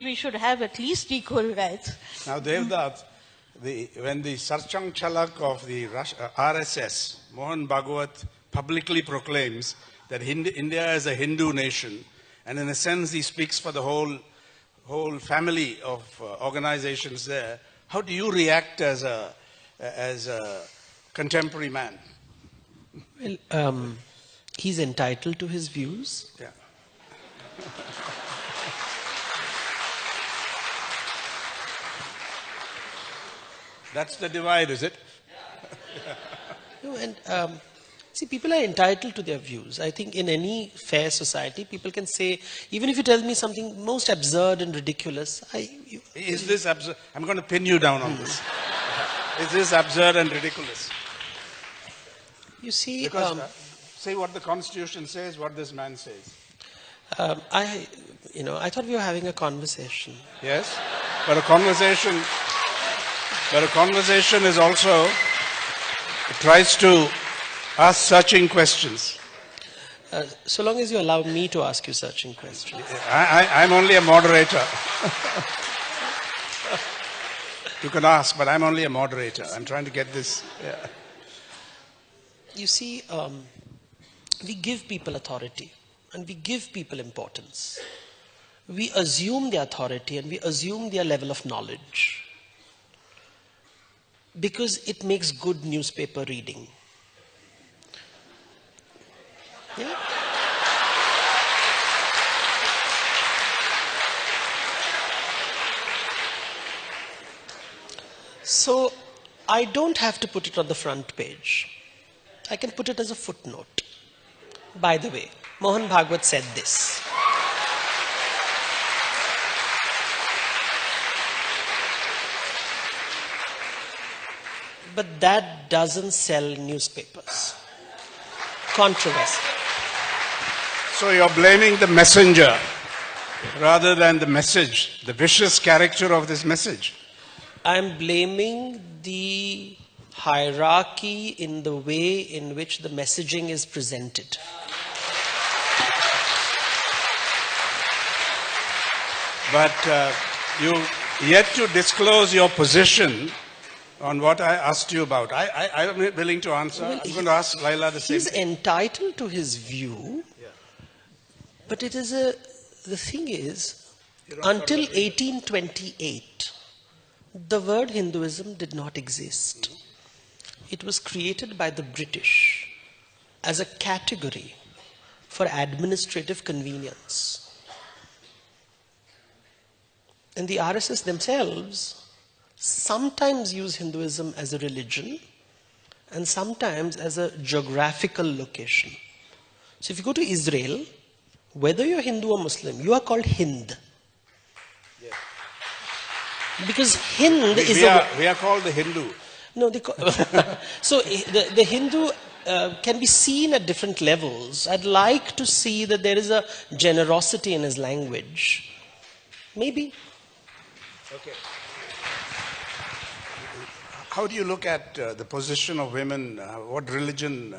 we should have at least equal rights. Now, Devdutt, when the Sarchang Chalak of the RSS, Mohan Bhagwat, publicly proclaims that India is a Hindu nation, and in a sense he speaks for the whole family of organizations there, how do you react as a contemporary man? Well, he's entitled to his views. Yeah. That's the divide, is it? No, and see, people are entitled to their views. I think in any fair society, people can say, even if you tell me something most absurd and ridiculous, is this absurd? I'm going to pin you down on this. Is this absurd and ridiculous? You see, because say what the Constitution says, what this man says. I thought we were having a conversation. Yes, but a conversation is also, it tries to ask searching questions. So long as you allow me to ask you searching questions. I'm only a moderator. You can ask, but I'm only a moderator. I'm trying to get this. Yeah. You see, we give people authority and we give people importance. We assume their authority and we assume their level of knowledge because it makes good newspaper reading. Yeah? So I don't have to put it on the front page. I can put it as a footnote. By the way, Mohan Bhagwat said this. But that doesn't sell newspapers. Controversy. So you're blaming the messenger rather than the message, the vicious character of this message. I'm blaming the hierarchy in the way in which the messaging is presented. But you yet to disclose your position on what I asked you about. I'm willing to answer. Well, I'm going to ask Laila the same He's thing. entitled to his view, but it is the thing is, until 1828, the word Hinduism did not exist. It was created by the British as a category for administrative convenience. And the RSS themselves sometimes use Hinduism as a religion and sometimes as a geographical location. So if you go to Israel, whether you're Hindu or Muslim, you are called Hind. Yes. Because Hind is we are called the Hindu. No, so the Hindu can be seen at different levels. I'd like to see that there is a generosity in his language. Maybe. Okay. How do you look at the position of women? What religion,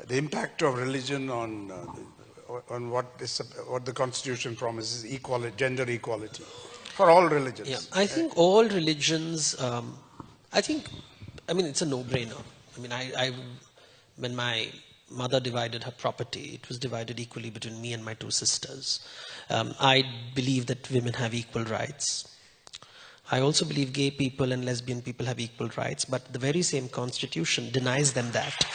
the impact of religion on what the Constitution promises, equality, gender equality, for all religions? Yeah, I think all religions. I mean, it's a no-brainer. I mean, when my mother divided her property, it was divided equally between me and my two sisters. I believe that women have equal rights. I also believe gay people and lesbian people have equal rights, but the very same constitution denies them that.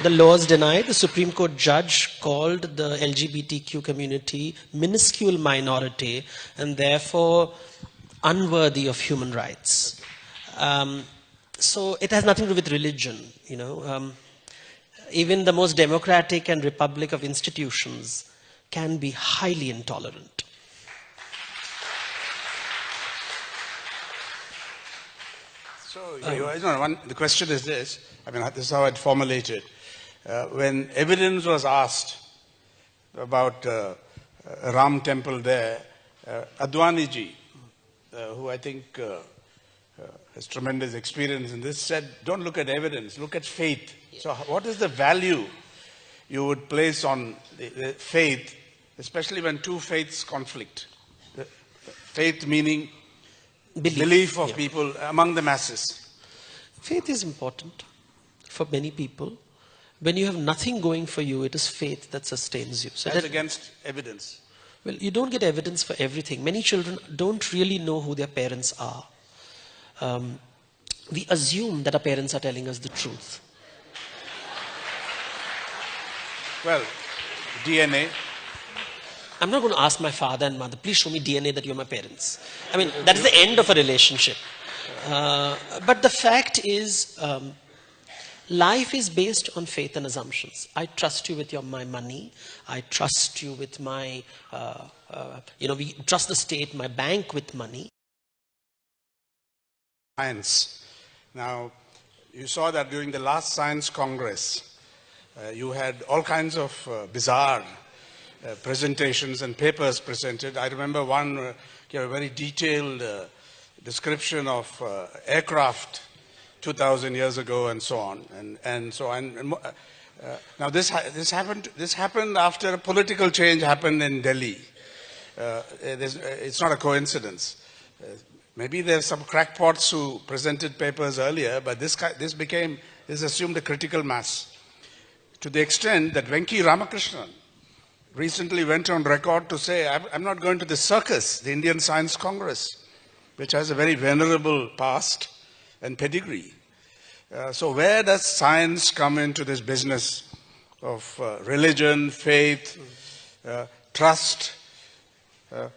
The laws deny. The Supreme Court judge called the LGBTQ community minuscule minority and therefore unworthy of human rights. So it has nothing to do with religion, you know. Even the most democratic and republic of institutions can be highly intolerant. So, the question is this, I mean, this is how I'd formulate it. When evidence was asked about Ram temple there, Advani ji, who I think has tremendous experience in this, said, don't look at evidence, look at faith. Yeah. So what is the value you would place on the faith especially when two faiths conflict. Faith meaning Belief of yeah. people among the masses. Faith is important for many people. When you have nothing going for you, it is faith that sustains you. So As that, against evidence. well, you don't get evidence for everything. Many children don't really know who their parents are. We assume that our parents are telling us the truth. Well, DNA. I'm not going to ask my father and mother, please show me DNA that you're my parents. I mean, that is the end of a relationship. But the fact is, life is based on faith and assumptions. I trust you with my money. I trust you with my, we trust the state, my bank with money. Science. Now, you saw that during the last Science Congress, you had all kinds of bizarre presentations and papers presented. I remember one gave a very detailed description of aircraft 2,000 years ago and so on. Now this happened after a political change happened in Delhi. It's not a coincidence. Maybe there's some crackpots who presented papers earlier, but this assumed a critical mass. To the extent that Venki Ramakrishnan recently went on record to say, I'm not going to the circus, the Indian Science Congress, which has a very venerable past and pedigree. So where does science come into this business of religion, faith, trust,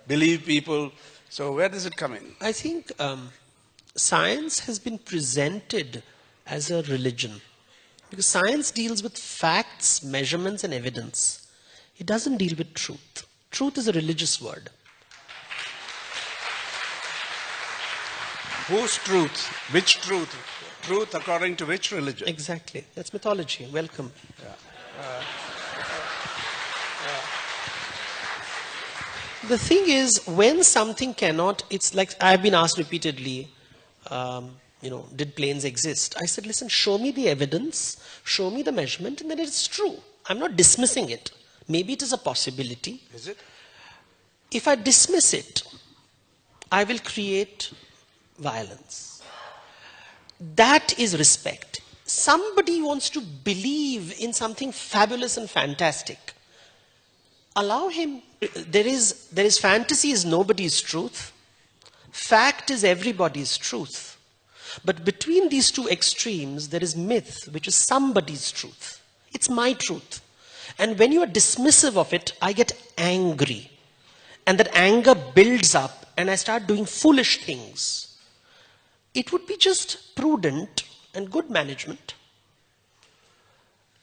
believe people? So where does it come in? I think science has been presented as a religion. Because science deals with facts, measurements, and evidence. It doesn't deal with truth. Truth is a religious word. Whose truth? Which truth? Truth according to which religion? Exactly. That's mythology. Welcome. The thing is, when something cannot, it's like I've been asked repeatedly, did planes exist? I said, listen, show me the evidence, show me the measurement, and then it's true. I'm not dismissing it. Maybe it is a possibility. Is it? If I dismiss it, I will create violence. That is respect. Somebody wants to believe in something fabulous and fantastic. Allow him. There is fantasy is nobody's truth. Fact is everybody's truth. But between these two extremes, there is myth, which is somebody's truth. It's my truth. And when you are dismissive of it, I get angry. And that anger builds up, and I start doing foolish things. It would be just prudent and good management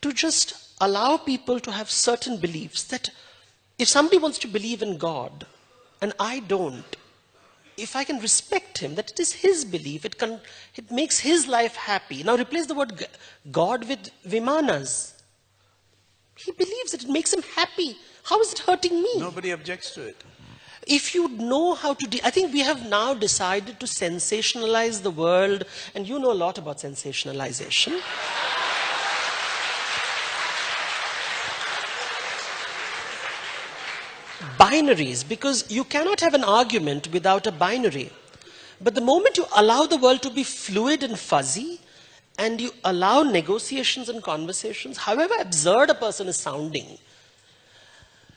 to just allow people to have certain beliefs that if somebody wants to believe in God, and I don't, if I can respect him, that it is his belief, it makes his life happy. Now replace the word God with Vimanas. He believes it makes him happy. How is it hurting me? Nobody objects to it. If you know how to, I think we have now decided to sensationalize the world, and you know a lot about sensationalization. Binaries, because you cannot have an argument without a binary. But the moment you allow the world to be fluid and fuzzy, and you allow negotiations and conversations, however absurd a person is sounding.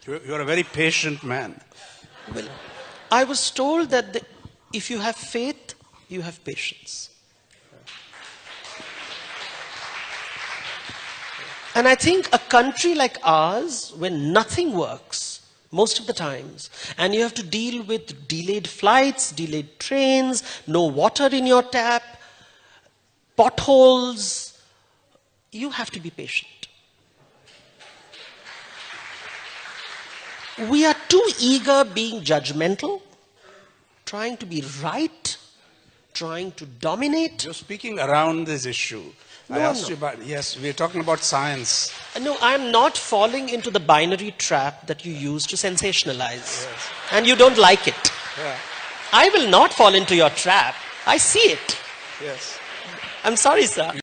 You're a very patient man. Well, I was told that if you have faith, you have patience. And I think a country like ours, when nothing works, most of the times, and you have to deal with delayed flights, delayed trains, no water in your tap, potholes, you have to be patient. We are too eager being judgmental, trying to be right, trying to dominate. You're speaking around this issue. I asked you about, yes, we're talking about science. No, I'm not falling into the binary trap that you use to sensationalize. Yes. And you don't like it. Yeah. I will not fall into your trap. I see it. Yes. I'm sorry, sir.